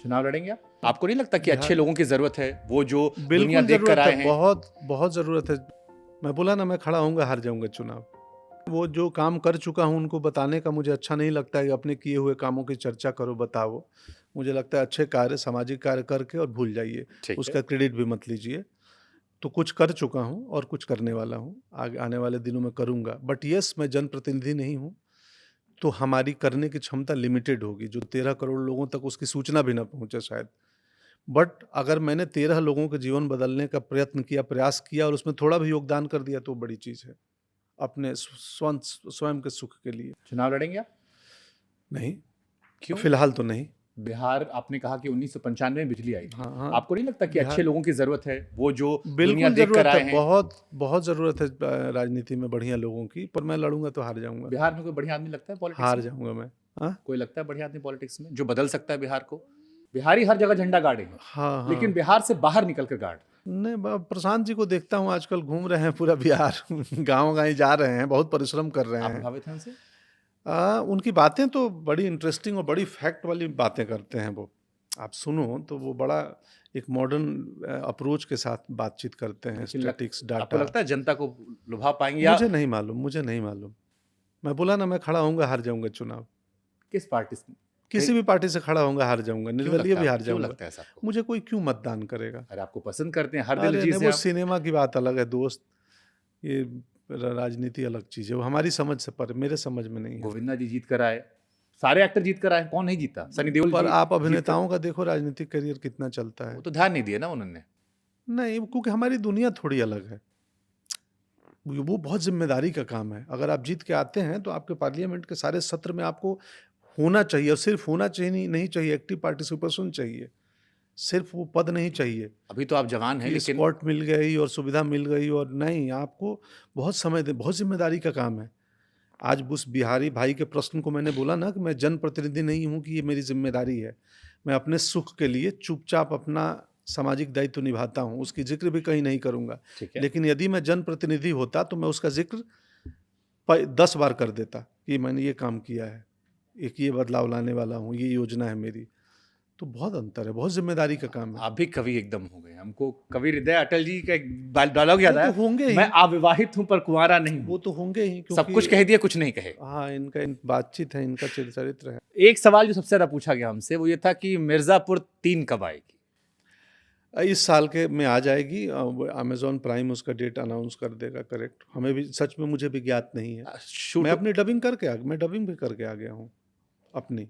चुनाव लड़ेंगे आप? आपको नहीं लगता कि बिहार- अच्छे लोगों की जरूरत है, वो जो दुनिया बिल्कुल देख कर जरूरत आए है, हैं? बहुत बहुत जरूरत है। मैं बोला ना, मैं खड़ा होऊंगा, हार जाऊंगा चुनाव। वो जो काम कर चुका हूं उनको बताने का मुझे अच्छा नहीं लगता है कि अपने किए हुए कामों की चर्चा करो, बताओ। मुझे लगता है अच्छे कार्य, सामाजिक कार्य करके और भूल जाइए, ठीक है। उसका क्रेडिट भी मत लीजिए। तो कुछ कर चुका हूं और कुछ करने वाला हूं, आगे आने वाले दिनों में करूंगा। बट यस, मैं जनप्रतिनिधि नहीं हूं, तो हमारी करने की क्षमता लिमिटेड होगी, जो 13 करोड़ लोगों तक उसकी सूचना भी ना पहुंचे शायद। बट अगर मैंने 13 लोगों के जीवन बदलने का प्रयत्न किया, प्रयास किया और उसमें थोड़ा भी योगदान कर दिया, तो बड़ी चीज़ है अपने स्वयं के सुख के लिए। चुनाव लड़ेंगे आप? नहीं, क्यों? फिलहाल तो नहीं। बिहार, आपने कहा कि 1995 में बिजली आई थी। हाँ हाँ, आपको नहीं लगता कि बिहार अच्छे लोगों की जरूरत है, वो जो दुनिया बिल्कुल देख कर जरूरत आए है, हैं? बहुत बहुत जरूरत है राजनीति में बढ़िया लोगों की। पर मैं लड़ूंगा तो हार जाऊंगा। बिहार में कोई बढ़िया आदमी लगता है पॉलिटिक्स हार में? जाऊंगा मैं। हाँ कोई लगता है बढ़िया आदमी पॉलिटिक्स में जो बदल सकता है बिहार को? बिहारी हर जगह झंडा गाड़ेंगे, हाँ लेकिन हाँ। बिहार से बाहर निकल कर गाड़। नहीं, प्रशांत जी को देखता हूँ आजकल घूम रहे हैं पूरा बिहार गाँव गाँव जा रहे हैं, बहुत परिश्रम कर रहे आप हैं। प्रभावित हैं उनसे? उनकी बातें तो बड़ी इंटरेस्टिंग और बड़ी फैक्ट वाली बातें करते हैं वो। आप सुनो तो वो बड़ा एक मॉडर्न अप्रोच के साथ बातचीत करते हैं, लेकिन स्टैटिक्स, आपको डाटा। लगता है जनता को लुभा पाएंगे या मुझे नहीं मालूम, मुझे नहीं मालूम। मैं बोला ना, मैं खड़ा होऊंगा, हार जाऊंगा चुनाव। किस पार्टी से? किसी भी पार्टी से खड़ा होऊंगा, हार जाऊंगा, क्यों निर्दलीय लगता भी है हार क्यों जाऊंगा। लगता है ऐसा आपको? मुझे कोई क्यों मतदान करेगा? अरे आपको पसंद करते हैं, हर दिल अरे जी नहीं, से वो आप। सिनेमा की बात अलग है दोस्त। ये राजनीति अलग चीज़ है, वो हमारी समझ से पर, मेरे समझ में नहीं है। गोविंदा जी जीत कर आए, सारे एक्टर जीत कर आए, कौन नहीं जीता? सनी देओल पर जी आप जीत कर, अभिनेताओं का देखो राजनीतिक करियर कितना चलता वो है। तो ध्यान नहीं दिया ना उन्होंने। नहीं, क्योंकि हमारी दुनिया थोड़ी अलग है। वो बहुत जिम्मेदारी का काम है। अगर आप जीत के आते हैं तो आपके पार्लियामेंट के सारे सत्र में आपको होना चाहिए, और सिर्फ होना चाहिए नहीं चाहिए, एक्टिव पार्टिसिपेशन चाहिए। सिर्फ वो पद नहीं चाहिए अभी तो आप जवान हैं, कि लेकिन स्पॉट मिल गई और सुविधा मिल गई, और नहीं, आपको बहुत समय दे, बहुत जिम्मेदारी का काम है। आज उस बिहारी भाई के प्रश्न को मैंने बोला ना कि मैं जनप्रतिनिधि नहीं हूँ, कि ये मेरी जिम्मेदारी है। मैं अपने सुख के लिए चुपचाप अपना सामाजिक दायित्व निभाता हूँ, उसकी जिक्र भी कहीं नहीं करूँगा। ठीक है। लेकिन यदि मैं जनप्रतिनिधि होता तो मैं उसका जिक्र 10 बार कर देता कि मैंने ये काम किया है, एक ये बदलाव लाने वाला हूँ, ये योजना है मेरी। तो बहुत अंतर है, बहुत जिम्मेदारी का काम है। आप भी कवि एकदम हो गए। हमको कवि हृदय अटल जी का एक डायलॉग याद वो आया, तो होंगे ही। मैं अविवाहित हूं पर कुंवारा नहीं वो हूं। तो होंगे ही, सब क्योंकि कुछ कह दिया, कुछ नहीं कहे। हाँ, इनका बातचीत है, इनका चरित्र है। एक सवाल जो सबसे ज्यादा पूछा गया हमसे वो ये था कि मिर्जापुर 3 कब आएगी? इस साल के में आ जाएगी। अमेजॉन प्राइम उसका डेट अनाउंस कर देगा। करेक्ट, हमें भी सच में, मुझे भी ज्ञात नहीं है। मैं शूट अपनी डबिंग भी करके आ गया हूँ अपनी।